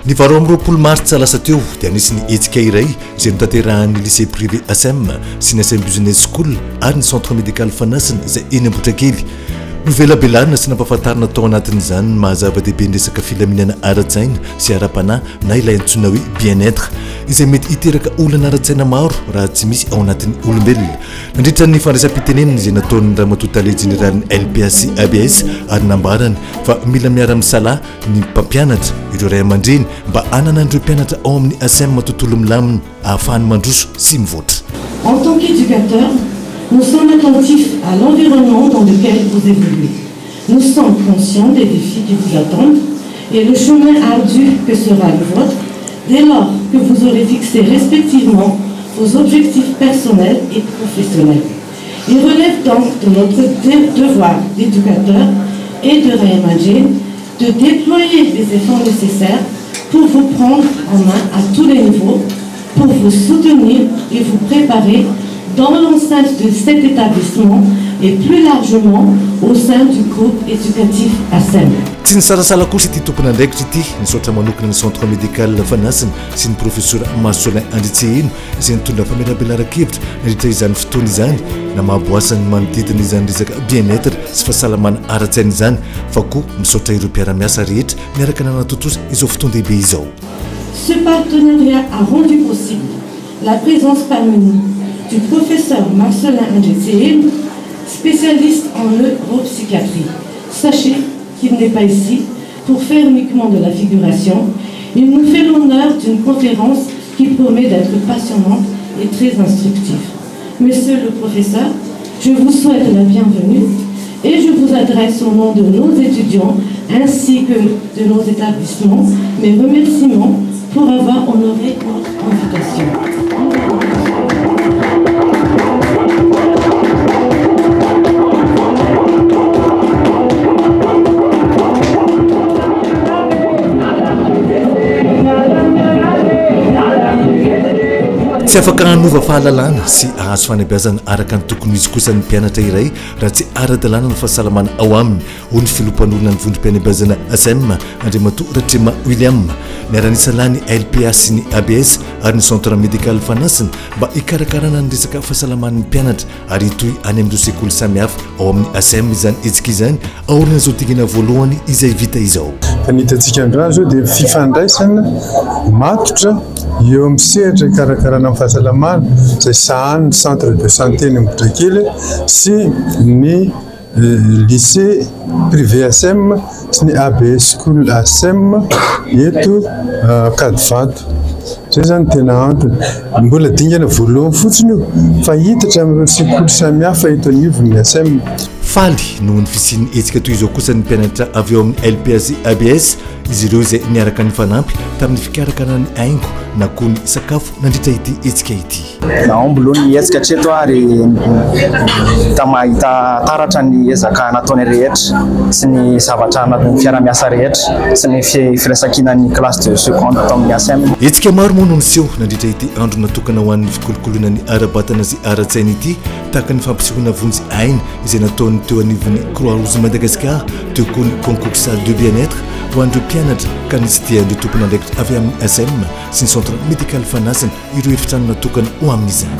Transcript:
Ny 20 marsa lasa teo dia anisy ny hetsika iray izay notanterahany Lycée Privé Aceem sy ny Aceem Business School ary ny Centre Médical Fanasina izay eny Ambotrakely. Famelabelaran sy nampahafantarina tao anatin'izany mahazava-dehibe ny resaka filaminana ara-tsaina sy ara-panahy na ilay antsoina hoe bien-être izay mety hiteraka olana ara-tsaina maro raha tsy misy ao anatin'ny olombelona. Nandritra ny fandraisam-pitenenana izay nataon'ny ramatoa generalin'ny LPAC ABS ary nambarany fa mila miara-misalahy ny mpampianatra ireo ray aman-dreny mba hanana an'ireo mpianatra ao amin'ny ACEEM tontolo milamina ahafahany mandroso sy mivoatra. En tant qu'éducateur, nous sommes attentifs à l'environnement dans lequel vous évoluez. Nous sommes conscients des défis qui vous attendent et le chemin ardu que sera le vôtre dès lors que vous aurez fixé respectivement vos objectifs personnels et professionnels. Il relève donc de notre devoir d'éducateur et de réimaginer de déployer les efforts nécessaires pour vous prendre en main à tous les niveaux, pour vous soutenir et vous préparer dans l'enceinte de cet établissement et plus largement au sein du groupe éducatif ACEEM. Tsy ny sarasala kosa ity tompon'andraikitra ity nisaotra manokana ny Centre Médical Fanasina sy ny professeur Nandritra izay nitondra Famelabelaran-kevitra nandritra izany fotoana izany na mahaboasany manodidina izany resaka bien-être sy fahasalamana ara-tsaina izany fa koa misaotra ireo mpiara-miasa rehetra miaraka nanatotosa izao fotoan-dehibe izao. Ce partenariat a rendu possible la présence parmi nous du professeur Nandritra, spécialiste en neuropsychiatrie. Sachez qu'il n'est pas ici pour faire uniquement de la figuration. Il nous fait l'honneur d'une conférence qui promet d'être passionnante et très instructive. Monsieur le professeur, je vous souhaite la bienvenue et je vous adresse au nom de nos étudiants ainsi que de nos établissements mes remerciements pour avoir honoré notre invitation. Tsy afaka hanova fahalalana sy ahazo fanabeazana araka ny tokony izy kosa ny mpianatra iray raha tsy ara-dalàna ny fahasalamana ao aminy ho ny filompanolana ny vondrom-pianabeazana ACEEM Andriamatoa Ratrema William niara-nisalany LPA sy ny ABS ary ny Centre Médical Fanasina mba hikarakarana ny resaka fahasalaman'ny mpianatra ary hitohy any amin'ireo sekoly samihafa ao amin'ny ACEEM izany hetsika izany aorina zao tingana voalohany izay vita izao. Fanitatsika androany zao dia fifandraisana matotra eo amin'ny sehatra hikarakarana amin'ny fahasalamana izay sahan'ny Centre de Santé ny Ambotrakely sy ny Lycée Privé Aceem sy ny ABS School ACEEM eto Kadivato. Zay zany tena antony mbola dingana voalohany fotsiny io fa hitatra amin'ireo sekoly samihafa eto anivon'ny ACEEM. Faly noho ny fisian'ny hetsika toy izao kosa ny mpianatra avy eo amin'ny LPA sy ABS izy ireo izay niaraka ny fanampy tamin'ny fikarakarana ny aingo na koa ny sakafo nandritra ity hetsika ity. Naomboloa ny hetsika treto ary mahita taratra ny ezaka nataony rehetra sy ny zavatra ny fiara-miasa rehetra sy ny firaisakinan'ny classe de seconde tao amin'ny ACEEM. Hetsika maro moa no niseho nandritra ity andro natokana ho an'ny fikolokoloana ny ara-batana sy ara-tsaina ity tahaka ny fampisehoana vonjy aina izay nataony teo anivon'ny Croix Rouge Madagascar teo koa ny Concours de Bien-Être ho an'ireo mpianatra ka nisy dian'ireo tompon'andraikitra avy amin'ny ACEEM sy ny Centre Médical Fanasina ireo efitrano natokana ho amin'izany.